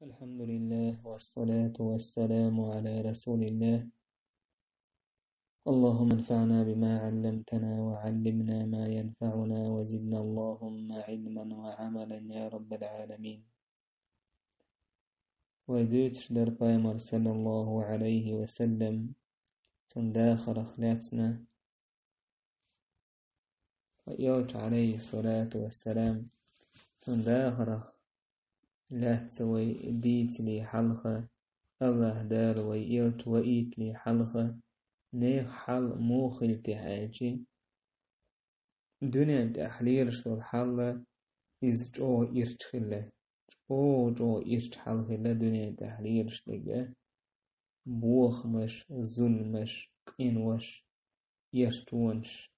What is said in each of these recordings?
الحمد لله والصلاة والسلام على رسول الله. اللهم انفعنا بما علمتنا وعلمنا ما ينفعنا وزدنا اللهم علما وعملا يا رب العالمين. ويدوتش در بايمر صلى الله عليه وسلم داخل أخلاتنا ويوش عليه الصلاة والسلام داخل لا تسوي ديت لي حلقة الله دار ويلت وإيت لي حلقة نيخ حل موخل تحاجي دنيا تحليل شو الحلقة إز جو إرتخلة جو إرتحلقة دنيا تحليل شلقة بوخ مش ظلمش قينوش يرتونش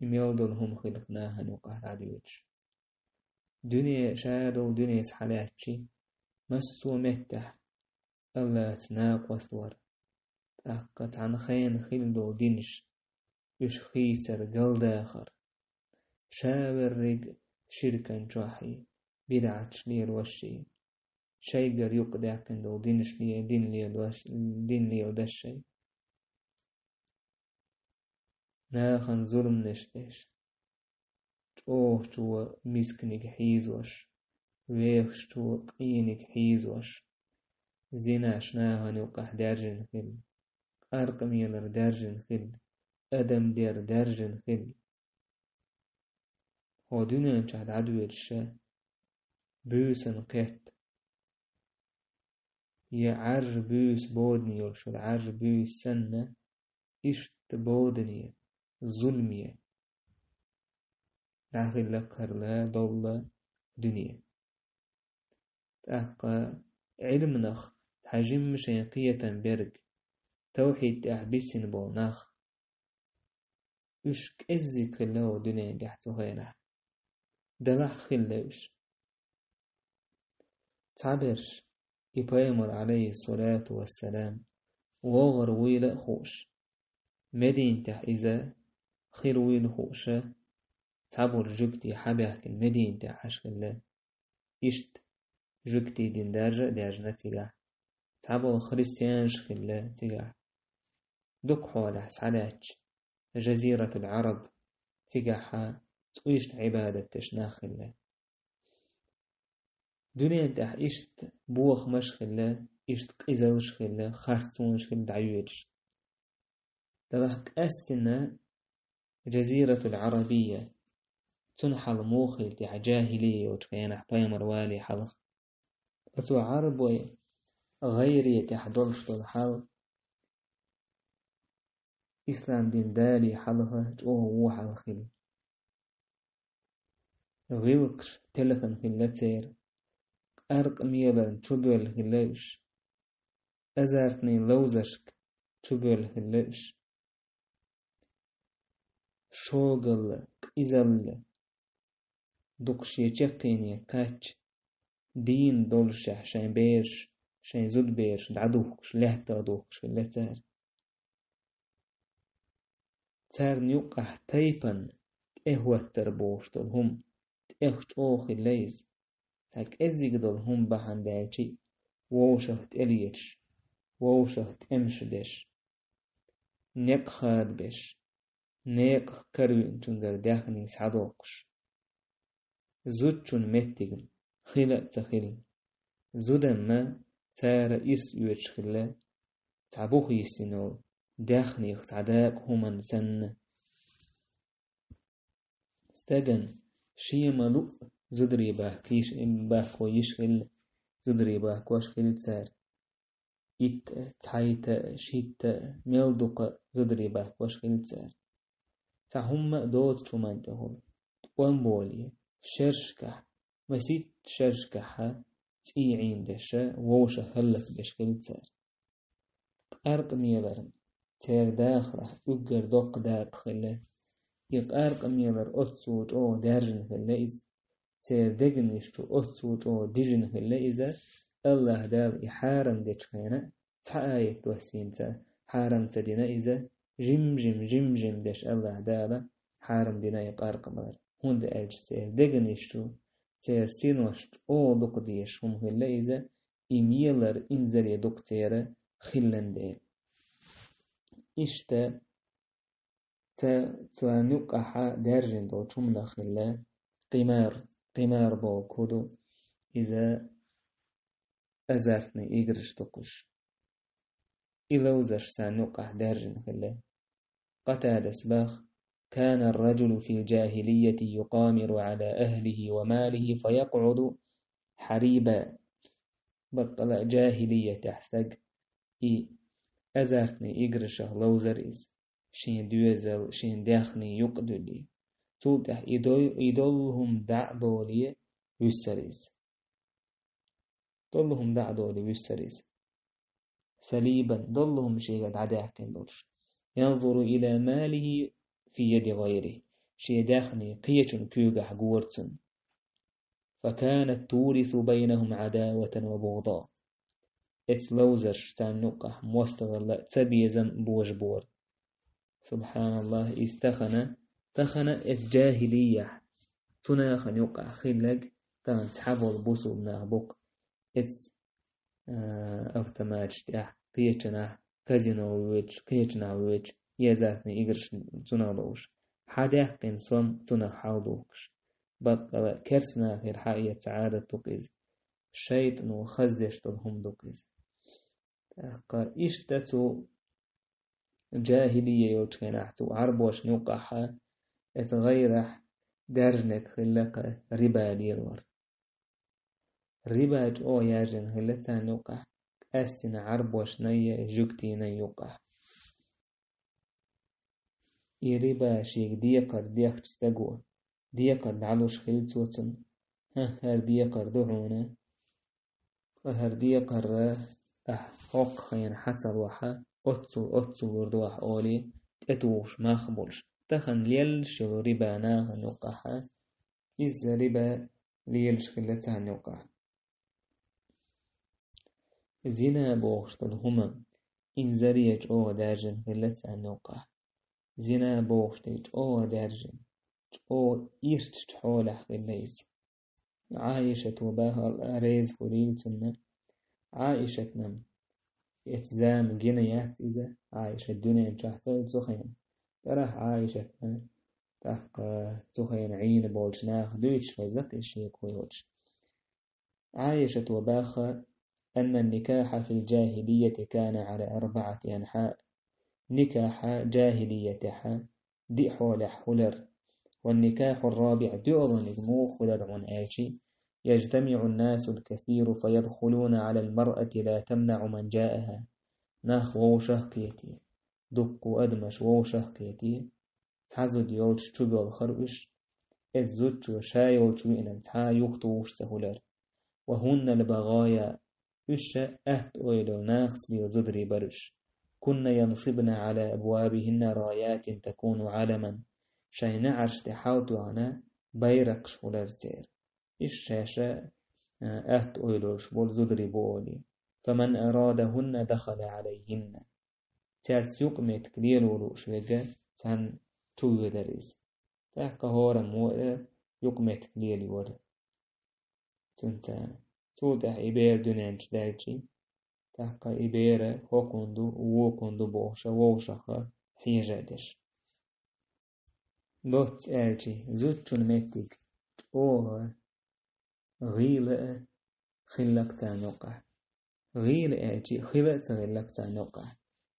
يميلدلهم خلقناها نوقع عدوش دنيا شادو دنيا سحلاتشي مسو متح الله تناق وستور أقت عن خين خلدو دينش يش خيسر قل داخر شاور رق شركا جوحي بدعتش لير وشي شيقر يقدع كندو دينش لي دين لي ودشي ناخن ظلم نشتش جو مسكنك حيزوش ويخش جو قينك حيزوش زيناش ناهن وقح درجن خل أرقم يلر درجن خل أدم دير درجن خل هو دنيا مشاهد عدو الشا بوسن قت يا عرج بوس بودني يلشو العرج بوس سنة إشت بودني ظلمية داخل لقر لا ضل دنيا تأقى علم نخ تحجم شيقية برق توحيد أحبسن بو نخ إشك إزي كلاو دنيا قحتو غينا دلح خلوش تعبرش إبايمر عليه الصلاة والسلام وغر ويل خوش مدين تح إذا خير ويل خوشة تعبر جكتي حبيحك المدين تح عشق الله إشت جكتي دين درجة تيجا تعبر خريستيان شخلا تيجا دق حوله سعداتش جزيرة العرب تيجا تقويشت عبادة تشناخ الله دنيا تح إشت بوخ مشخلا إشت قيزل شخلا خارتون شخلا دعيوش تلحق أستنا جزيرة العربية تنحل موخل تح جاهلية وتكينا حبايمر والي حلق أتو عرب غيري تحضرش الحل إسلام دين دالي حلقة ووح الخل غيوكش تلفن خلتير أرق ميلان تبول خلاش أزارتني لوزشك تبول خلاش شوغل إزل دقش يجقيني كاتش دين دولشح شين بيرش شين زود بيرش دعدوكش لحتا دوكش لتار تار نيوقح تايبن تأهوتر بوشتل هم تأخش أوخي ليز تاك أزيقدل هم بحن دايشي ووشهت إليتش ووشهت إمشدش نيق خاد بش نيق كروين تندر داخني سعدوكش زودشون متقل خلق تخل زودن ما تار إس يوتش خلا تعبوخ يسينو داخني اختعداك هما سن استجن شي ملوء زدري باكيش باكو يشغل زدري باكوش خل تار إت تحيت شيت ميلدوق زدري باكوش خل تار تهم دوت شمان تهول وانبولي شرشكه مسيت شرشكها تيعين دشا ووشة هلك بشكل تار أرق ميلر تير داخله أجر دوق داق خلا أرق ميلر أتسوج أو درجن خلا إز تير دقنشتو أتسوج أو دجن خلا إذا الله دال يحارم ديشخينا تعاية وسينتا حارم تدينا إذا جم دش الله دال حارم دينا يقارق مدر هند أجسير دقنشتو تير سينوشت أو دق ديش هم خلا إذا إميلر إنزري دكتير خلندي إشتا تنقح درجن دو تمنا خلا قمار بو كودو إذا أزرتني إيجرش تقش إلوزش سنقح درجن خلا قتاد سباخ كان الرجل في الجاهلية يقامر على أهله وماله فيقعد حريبا بطل جاهلية تحسق إي أزرتني إيجرشه لوزر إز شين دوزل شين داخني يقدلي توضح إدولهم دعدولي ويسريز ضلهم دعدولي ويسريز سليبا ضلهم شيء قد عداكن دولش ينظر إلى ماله في يد غيره شيء داخني قيتن كيوغح قورتن فكانت تورث بينهم عداوة وبغضاء اتلوزر تنقح مستغل تبيزن بوجبور سبحان الله تخن الجاهلية تناخن يقع خلق تان تحبول بوسو بناخبوك أفتماج تاح قيتنا كازينو ويج قيتنا ويج يزاتني إيجرش تنالوش حداقين صم تنحاولوكش بطل كرسنا غير حقية سعادة تقيز شيطن وخزدش تلهم دوكيز إشتتو جاهلية يوتكناحتو عربوش نوقعها اتغيرح درجنك خلق ربا ديرور ربا جو ياجن خلتا نوقع أستنا عربوش نية جوكتي نيوقع ربا شيك ديقر ديق تستقوى ديقر دعلوش خلتوتن هر ديقر دعونا وهر ديقر حق خين حسر وحا أتسو وردوح أولي أتوش ما خبولش تخن ليلش ربا ناغ نوقعها إذا ربا ليلش خلتها نوقع زنا بوغشتل هما إن زريج أو دارجن خلتها نوقع زنا بوغشتل أو دارجن أو إيرت تحولح خليس عايشة وباها الأريز فليلتنا عايشة نم إتزام جنيات إذا عايشة الدنيا تحتل تخين ترح عايشة تحق تخين عين بولشناخ دوش فزق الشيء كويوش عايشة وباخا أن النكاح في الجاهلية كان على 4 أنحاء نكاح جاهلية دي حول حولر والنكاح الرابع دعظ نجمو خلر عن آشي يجتمع الناس الكثير فيدخلون على المرأة لا تمنع من جاءها ناخ ووشه كيتي دق أدمش ووشه كيتي تعزد يولش تبع الخروش الزوج وشايولش وإن تها يقطوش سهولر وهن البغايا إش أهت أويلو ناخس ليزدري برش كن ينصبن على أبوابهن رايات تكون علما شي نعرش تحاوتو عنا بيرق شولر سير إش شاشا أهت أويلوش بول زدري بولي فمن أرادهن دخل عليهن تارس يقمت كليل ولوش وجه تان توي دريس تاكا هورا موئة يقمت كليل ورد تنتان توضح إبير دونانش دايتشي تاكا إبير هوكوندو ووكوندو بوشا ووشاخا حيجادش دوت آلتي زوتشون ميتيك أوه غيلة خلق تانوقع غيلة آلتي خلق تغلق تانوقع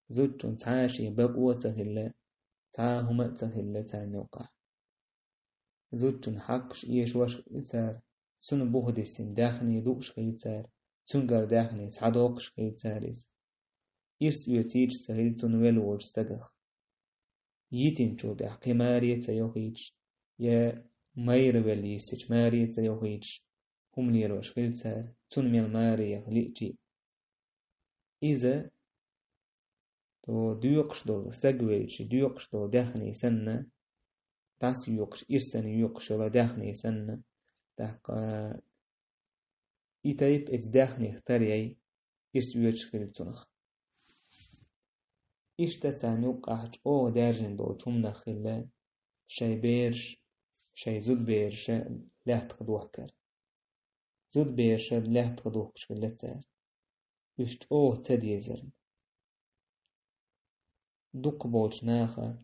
زوتشون تعاشي بقوة تغلق تعاهما تغلق تانوقع زوتشون حقش إيش واش إتار سن بوهدسين داخني دوش خيتار سنقر داخني سعدوقش خيتاريز إرس يوتيج سهيل سنويل ورستدخ يتين شودح قمارية سيوخيج يا مير بليسج مارية سيوخيج هم ليروش خيتار سنميل مارية خليجي إذا تو ديوقش دول سقويج ديوقش دول داخني سنة تاس يوقش إرسن يوقش ولا داخني سنة تاقا إتايب إتداخني اختاريي إرس يوتش خلتونخ إشتا تانوق أحج أو دارجن دول تمنا خلا شاي بيرش شاي زود بيرش لا تقدوح كر زود بيرش لا تقدوح كش خلا تسار يشت تديزرن دوق بوش ناخا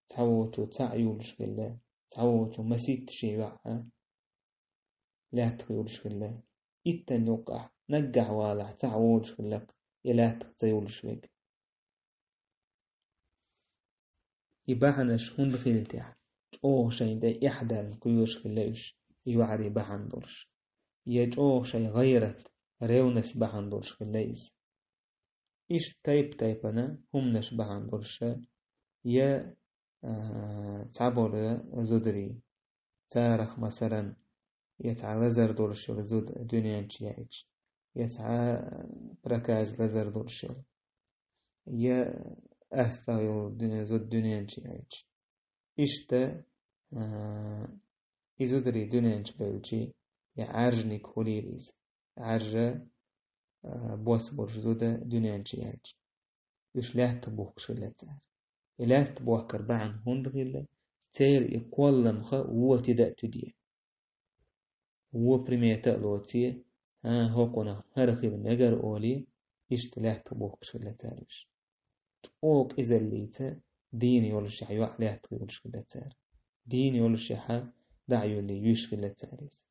تعوتو يولش كلا تعوتو مسيت شي بقى لا تخيولش كلا إتا نوقع نقع والع تعولش كلا إلا تخيولش بك يبعنش هند خيلتها شي دا إحدى قيوش كلاش يوعري بحندرش شي غيرت ريونس بحندرش كلايز إيش تايب أنا هم نش بحندرش يا تعبور زدري تارخ مثلا يتع لزر دورش زود دنيا نشيعج يتع بركاز لزر دورش يا أستايل دنيا زود دنيا نشيعج إشتا إزودري دنيا نشبوجي يعرجني كوليريز عرجة بوس برج زودة دنيا نشيعج إش لا تبوك شلتها لا تبوك كربعن هند غيلا تير يقول مخا هو تدا تدي هو بريميتا لوتي هو قنا هرخي بنجر أولي إش لا تبوك شلتها أوك إذا الليتا دين يولش حيوح لا تقولش شلتها دين يولش حا دعيو اللي يشغل التاريخ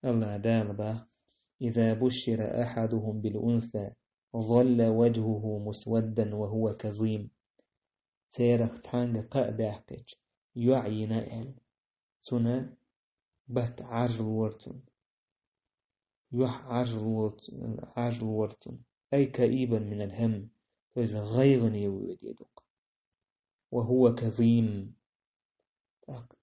الله دال با إذا بشر أحدهم بالأنثى ظل وجهه مسودا وهو كظيم تيرخ تانغ قأباحكج يعي نائل سنة بات عجل ورتن يح عجل ورتن أي كئيبا من الهم فإذا غيغن يوجد يدق وهو كظيم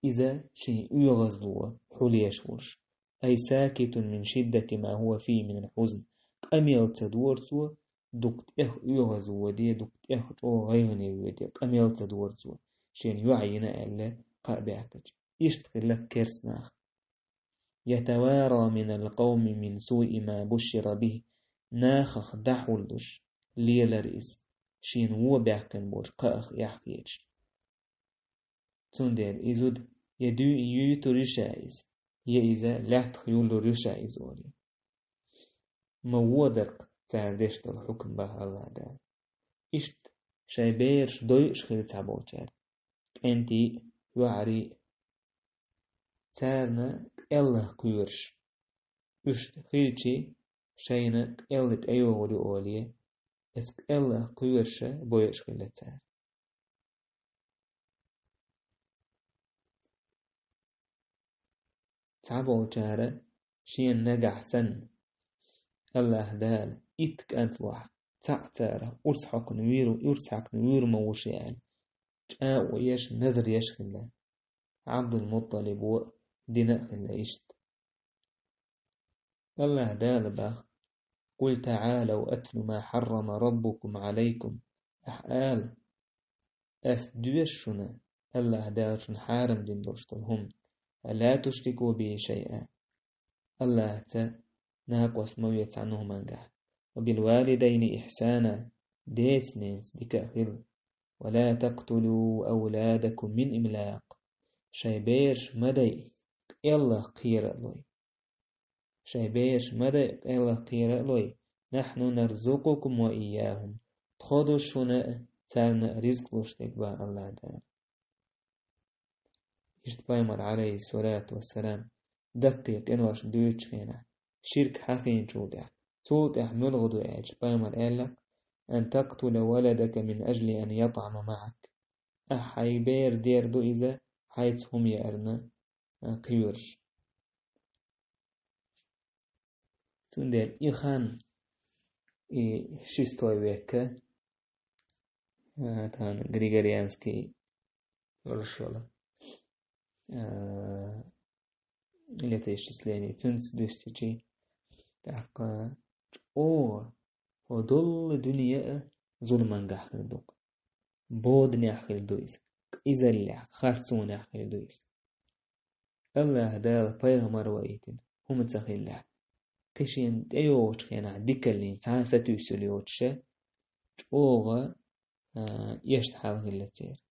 إذا شيء يغزلوا حليش ورش أي ساكت من شدة ما هو فيه من الحزن أميل تدورتوا دكت يغزوا دي دكت أو غيغني ودي أميل تدورتوا شين يعين ألا قابعتك يشتغل لك كرسناخ يتوارى من القوم من سوء ما بشر به ناخخ دحولدش ليلرئيس شين هو بيحكن بوش قاخ يحكيش تندر إزود يدو يوتو رشايز يإذا لا تخيول رشايز أولي موودك تعرشت الحكم به الله دا إشت شايبيرش دويش خير تعبوتر أنتي يعري تارنا الله كيرش إشت خيرشي شاينا الله أيوه أولي اسك الله كيرش بويش خير تار تعبو جارة شين نجح سن الله دال إتك أنت واحد تعتارة أرسحق نوير موش يعني جاء ويش نذر يشخل عبد المطلب ودناء خلا إشت الله دال با قل تعالوا أتل ما حرم ربكم عليكم أحقال أسدوشنا الله دال شن حارم دين دوشتهم لا تشركوا به شيئا الله ناقص مويت عنه منجح وبالوالدين إحسانا ديتنينس بكأخر ولا تقتلوا أولادكم من إملاق شايبيرش مدي إلا قير لوي شايبيرش مدي إلا قير لوي نحن نرزقكم وإياهم تخدوا شنا تالنا رزق لشتك با الله دار إشتبايمر عليه الصلاة والسلام دقيق إنواش دويتش هنا شرك حقين جودع توضع ملغض إشتبايمر إلا أن تقتل ولدك من أجل أن يطعم معك أحيبير دير دو إذا حيث هم يأرنا قيورش تندير إخان شستوي ويكا تان غريغوريانسكي ورشولا اللي تيشتسليني تنس دوستيجي تاقا ودل دنيا ظلما قحل دوك بود نحل دويس إذا اللي خارسون نحل دويس الله دال بيغمر وإيتن هم تخيل له كشين تيوش خينا ديكالين تانسا تيسوليوتش أوغا يشتحال غلتير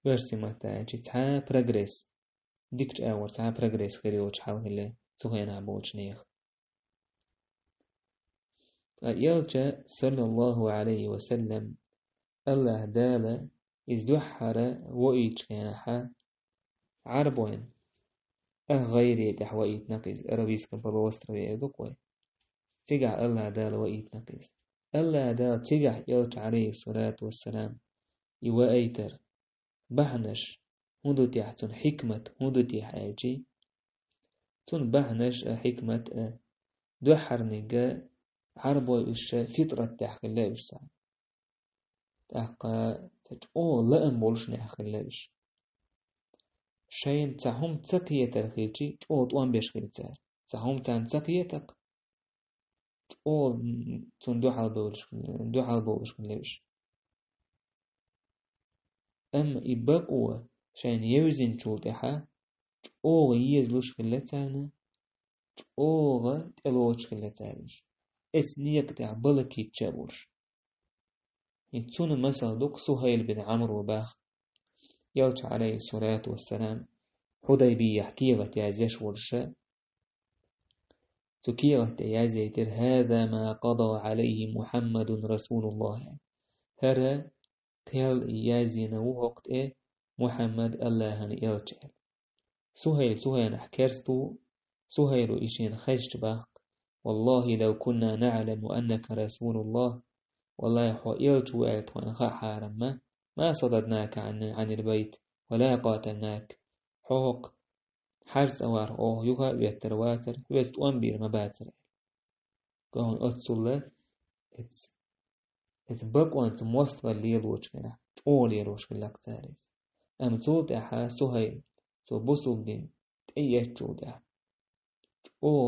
versi mata ci ta progress ديكش أور ساعة برغريس خيري وش حال اللي سوهين عبوش نيخ يلجأ صلى الله عليه وسلم الله دالة إزدوحر وإيش كانحا عربوين غيري دحوائيت نقيز أرابيس كبالوستر ويدقوي تيجع الله دالة وإيت نقيز الله دالة تيجع يلجأ عليه الصلاة والسلام يوأيتر بحنش هندو تحتن حكمة هندو تحاجي تون بحنش حكمة دوحر نيجا عربوي إش فطرة تحكي الله إش سعى تحقا تجعو لأن بولش نحكي الله إش شاين تهم تسقية ترخيجي تجعو توان بيش خيل تسار تهم تان تسقيتك تجعو تون دوحر بولش خيل إش أم إبقوا شاين يوزين تشولتها تجعو يزلوش خيل تسارنا تجعو تلوش خيل تسارنش إس نيك تاع بلكي تشابوش يتسون مثل دوك سهيل بن عمرو وباخ يلج عليه الصلاة والسلام حديبية حكيغة يازيش ورشا تكيغة يازيتر هذا ما قضى عليه محمد رسول الله هرا تيل يازين وقت محمد الله يلجع سهيل حكرستو سهيل إشين خشت باخ والله لو كنا نعلم أنك رسول الله والله حوئلت وقت ونخا حارم ما صددناك عن البيت ولا قاتلناك حوق حرس أوار يوها ويترواتر ويست أنبير مباتر قهون أتصل اتس بقوان تموست والليل وشكنا تقولي روش لك تاريس أم تولت أحا سهيل تو بصوب دين تأيش جودا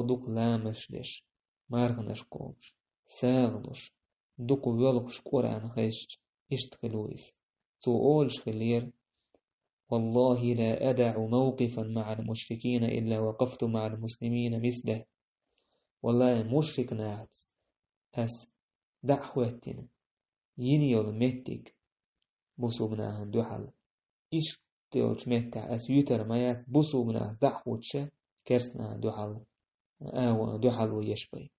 دوك لامش ليش مارغنش قومش ساغلوش دوكو يولغش قرآن خيش اشتغلويس تو أولش خلير والله لا أدع موقفا مع المشركين إلا وقفت مع المسلمين مثله والله مشرك ناعت أس دعوتنا ينيول متك بصوبنا دوحل إش تيوش متع أس يتر مايات بصوبنا دعوتش كرسنا دوحل دوحل ويشبي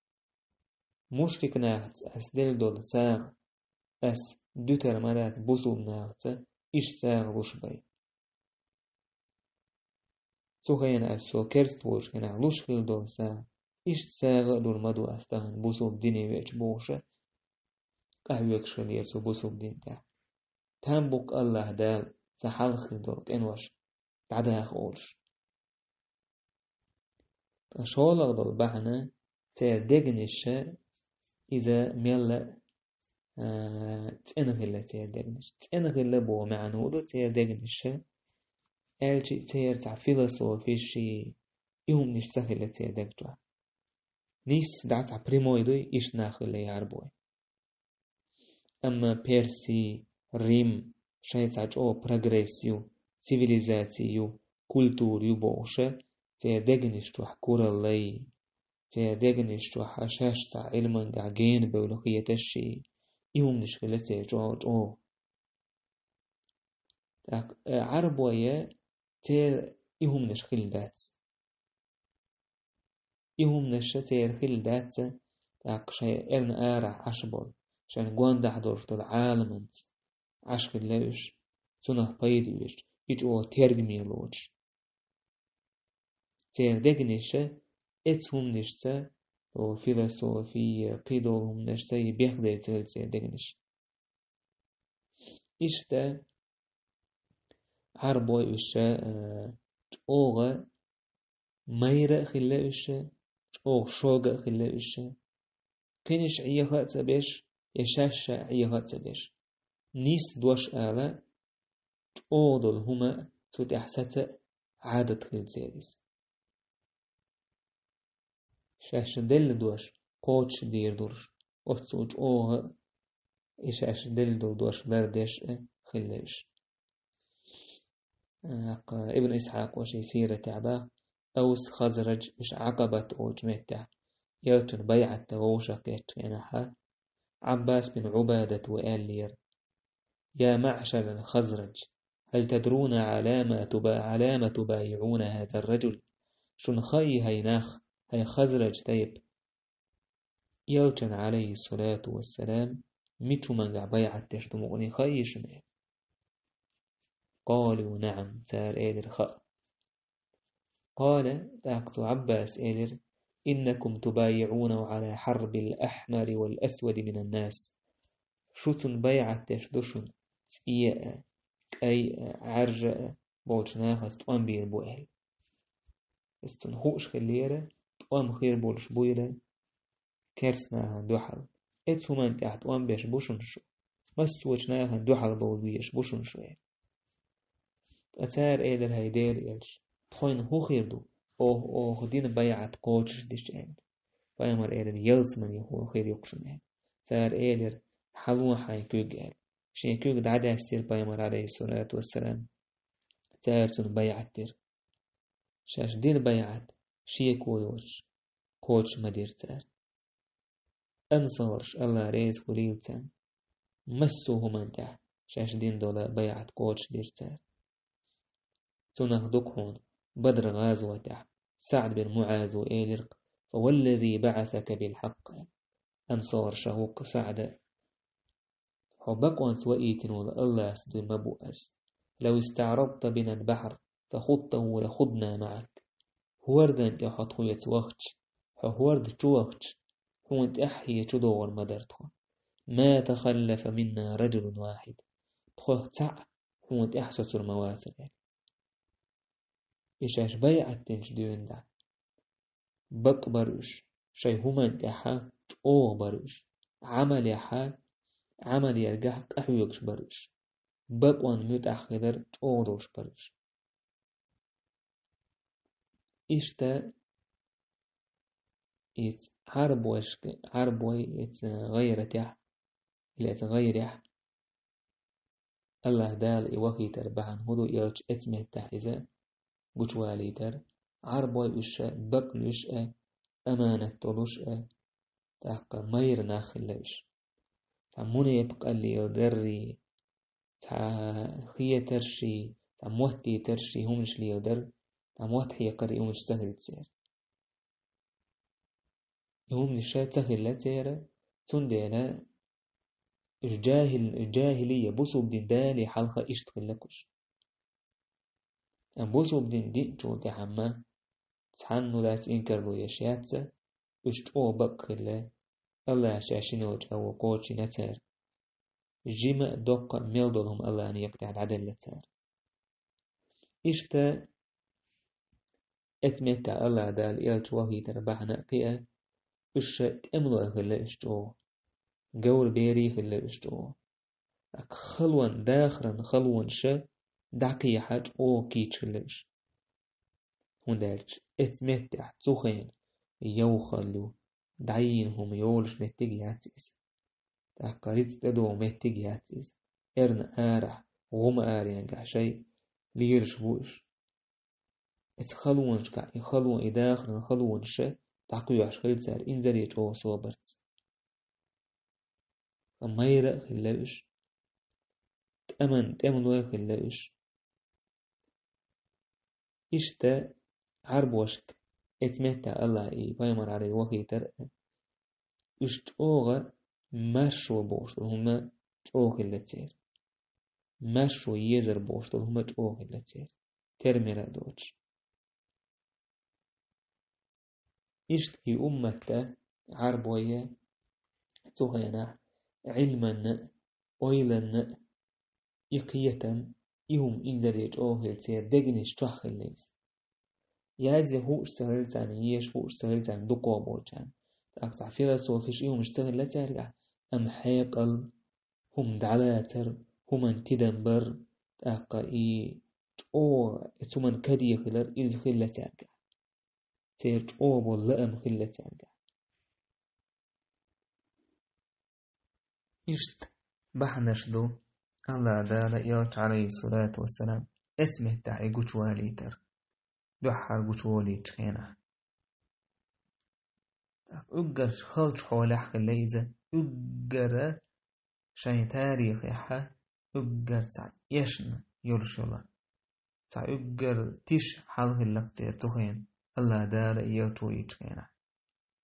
مشرك ناعت أس دل دول ساغ أس دوتر مايات بصوبنا إش ساغ وشبي سوهين أسو كرست وش كنا لوش خيل دول ساغ إش ساغ دول مدو أستان بصوب ديني ويش بوشة أهوك شلير سو بصوب دين تا تنبق الله دال سحال خيل دول إنوش بعدها خولش شولغ دول بحنا تير دقنش إذا ميلا تنغل تير دقنش تنغل بو معنود تير دقنش ألشي تير تاع فيلسوفي شي يوم نش سهل تير دقجوا نيس دع تاع بريمويدوي إيش ناخل يعربوي أما بيرسي ريم شي تاع جو بروغريسيو سيفيليزاتيو كولتوريو بوشة تير دقنش توح كورا لي تير دقنش توح أشاش تاع علمان دع جين بولوخية الشي يوم نش خل تير جو عربوية تير يهم نش خلدات يهم نش تير خلدات تاق شيء إرن آرح عشبول شان قوان دحضر في العالم عشق اللوش سنه بيدوش يجو ترجمي لوش تير دقنش اتهم نشتا و فيلسوفي قيدولهم نشتا يبيخدر تير دقنش إشتا عربوي إشتا اوغا ميرا خلا إشتا اوغ شوغا خلا إشتا كنش عيها تبش يشاش عيها تبش نيس دوش آلا اوغدل هما تتحسات عادة خل تيريس شاش دل دوش قوتش دير دورش أتسوج اوغا إشاش دل دوش بردش خلاش ابن إسحاق وشي سيرة تعباه أوس خزرج مش عقبة أوجمتة يلتن بيعة تغوشة كيتنحا عباس بن عبادة وآل لير يا معشر الخزرج هل تدرون على ما تبايعون هذا الرجل؟ شن خي هي ناخ هي خزرج تيب يلجن عليه الصلاة والسلام ميتو من بيعة تشتموني خي شنو؟ قالوا نعم سار إيدر خاء. قال تاقت عباس إيدر إنكم تبايعون على حرب الأحمر والأسود من الناس. شوتن بيعة تشدشن تسئية أي عرجة بولشناها ستوان بير بوئل استن هوش خليرة توام خير بولش بويرة كرسناها دوحل اتسو من تحت توام بيش بوشن شو مسوچناها دوحل بول بيش بوشن شو أثار إيدر هيدير إلش تخوين هو خير دو أو دين بيعة قوتش ديش عند فأمر إيدر يلس من يهو خير يقشن سار إيدر حلوة حي كوغ شين كوغ دعدا استير بأمر عليه الصلاة والسلام سارتون بيعة دير شاش دير بيعة شي كويوش قوتش مدير سار أنصارش الله ريز خليل تام مسوه من تح شاش دين دولا بيعة قوتش دير سار تنهدقهن بدر غازوة سعد بن معاذ وإيلرق فوالذي بعثك بالحق أنصار شهوق سعد حبك وان سوئيتن ولا الله سدو مبؤس لو استعرضت بنا البحر فخضته لخضنا معك هوردن تحط خويت وقتش هورد جوقتش هونت أحيي تدور مدرتخن ما تخلف منا رجل واحد تخوخ تع هونت أحسس المواسم إيشاش بيعة تنشدون دا بق برش شي همان تحا أو برش عمل يحا عمل يرجح قحويكش برش بقوان ميت أخذر أو دوش برش إشتا إت عربوي إت غيرت يح إلا إت غير يح الله دال إوكي تربحن هدو إلش إتمه تحيزة قوش واليتر عربوي إشا بقل إشا أمانة تلوش تحقا مير ناخلش تعموني يبقى اللي يدري خيه ترشي موتي ترشي همش اللي يدر موت حي قري همش سهل تسير يوم الشات سهل لا تسير تندينا الجاهلية بوسو بدين دالي حلقة إشتغل لكش بوسو بدين دي جو دي حما تحنو لاس إنكرلو يشياتسا اشتقو بقخلا الله شاشينوج أو قوتشي نتر جيما دوق ميلدولهم الله أن يقطع العدل لتر إشتا اتمتع الله دال إلت وهي تربحنا قيا إش تأملو خلا إشتو قول بيري خلا إشتو خلوان داخرا خلوان شا دعقي حاج أو كيتش خلاش هندالج اتمتع تخين يوخلو دعينهم يولش متجياتيس تحقريت تدو متجياتيس إرن آرح غم آريان قحشي ليرش بوش اتخلونش قا يخلون إداخرن خلون شا تعقيو عشخيل سار إنزل يجو صوبرت فميرا خلاش تأمن ويا خلاش إشتا عربوشك اتمتع الله إيه بايمر عليه وهي ترى اشتوغا مشو بوشتل هما تشوغ اللي تصير مشو يزر بوشتل هما تشوغ اللي تصير ترميرا دوتش إشتكي أمتا عربوية تغينا علما أويلا إقية إهم إنزل يجوغ اللي تصير دقنش تحخ الليس يازي هو اشتغل زاني يش هو اشتغل زاني دقوا بوجان أقطع فيلسوفيش إيهم اشتغل لا ترجع أم حيقل هم دعلاتر هم انتدنبر تاقا إي أو اتومن كدي خلر إل خلة ترجع تيرج أو بولا أم خلة ترجع إشت بحنش دو الله دالا يرج عليه الصلاة والسلام اسمه تعي قوشوالي تر دحر قوشوالي تخينه أجر خلش حولح خليزة أجر شيء تاريخ يحا أجر تعد يشن يرشلا تا أجر تش حلق اللقتير تخين الله دال يلتو يتخينا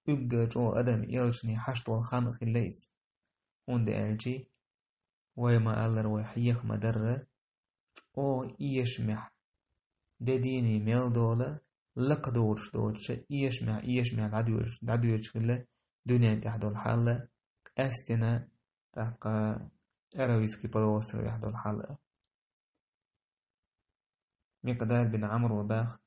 أجر جو أدم يلشني حشت والخانق الليس وند ألجي ويما ألر ويحيخ مدرة أو يشمح دديني ميل دولة لق دورش يشمع العدو شغلة دنيا تحدو الحالة أستنا تحقى أرويسكي بروستر يحدو الحالة مقداد بن عمرو وباخ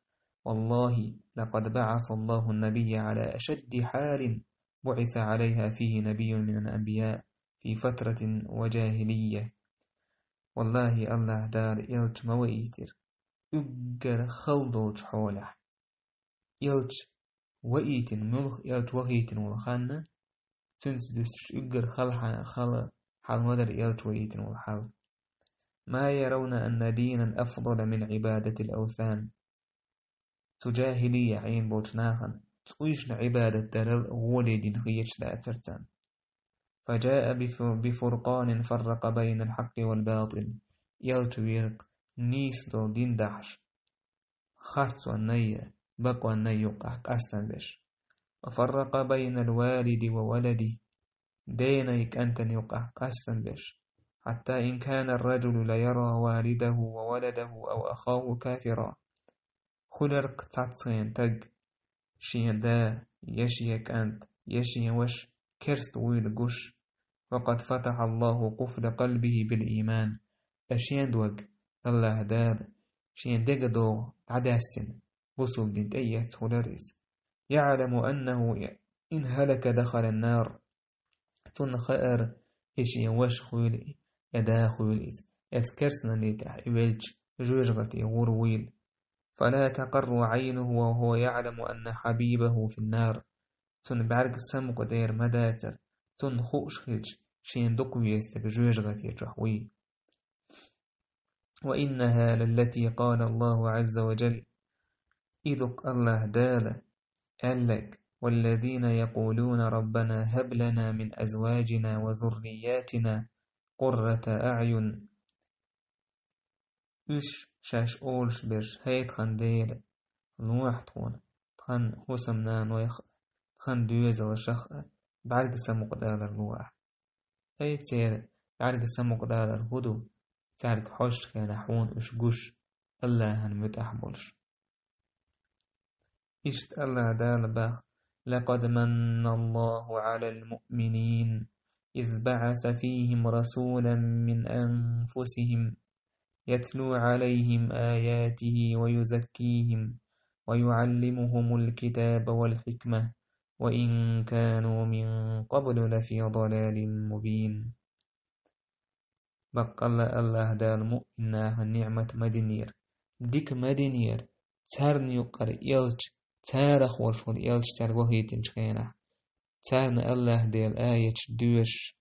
والله لقد بعث الله النبي على أشد حال بعث عليها فيه نبي من الأنبياء في فترة وجاهلية والله الله دار يلج مويتر أجر خلدوج حوله يلج وإيتن ملخ يلج وهيتن والخانة تنسدس أجر خل حال مدر يلج وإيتن والحال ما يرون أن دينا أفضل من عبادة الأوثان تجاهلية عين بوتناخن تقيشن عبادة درل ولد خيش لا أترتان فجاء بفرقان فرق بين الحق والباطل يلتويرق نيس دو دين دحش خرطو النية بقوى النية قحقستن بش وفرق بين الوالد وولدي دينيك أنتن يقحقستن بش حتى إن كان الرجل ليرى والده وولده أو أخاه كافرا خلرق تاتسين تج شين دا يشيك أنت يشي وش كرست ويل قش وقد فتح الله قفل قلبه بالإيمان أشين دوج الله داد شين دقدو عداسن بصل دين تأيت خلرس يعلم أنه إن هلك دخل النار تن خير إشي وش خيل يدا خيليز يسكرسنا نيتح إبلج جوجغتي غرويل فلا تقر عينه وهو يعلم أن حبيبه في النار تن بعرق سمق دير مداتر تن خوش خيج شين دقويستك جوجغتي جحوي وإنها للتي قال الله عز وجل إذك الله دال ألك والذين يقولون ربنا هب لنا من أزواجنا وذرياتنا قرة أعين إش شاش أولش برش هيت خنديل نوح تخون تخن حسمنا نويخ تخن دويزل شخ بعد سمق دالر نوح هيت سير بعد سمق دالر هدو تعرك حوش كان حون إش قش الله هن متأحملش إشت الله دال باخ لقد من الله على المؤمنين إذ بعث فيهم رسولا من أنفسهم يتلو عليهم آياته ويزكيهم ويعلمهم الكتاب والحكمة وإن كانوا من قبل لفي ضلال مبين بقى الله دال مؤمناه النعمة مدنير ديك مدنير تارن يقر يلج تارخ ورشول يلج تارغوهيتن شخينه تارن الله ديل آية دوش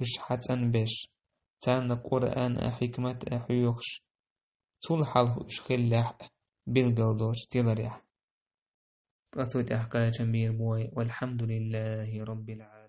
بش حتن بش تارن قرآن حكمة حيوخش طول حاله شخلاح بالقلدوش تلريح قصوت أحقاء جميل بوي والحمد لله رب العالمين.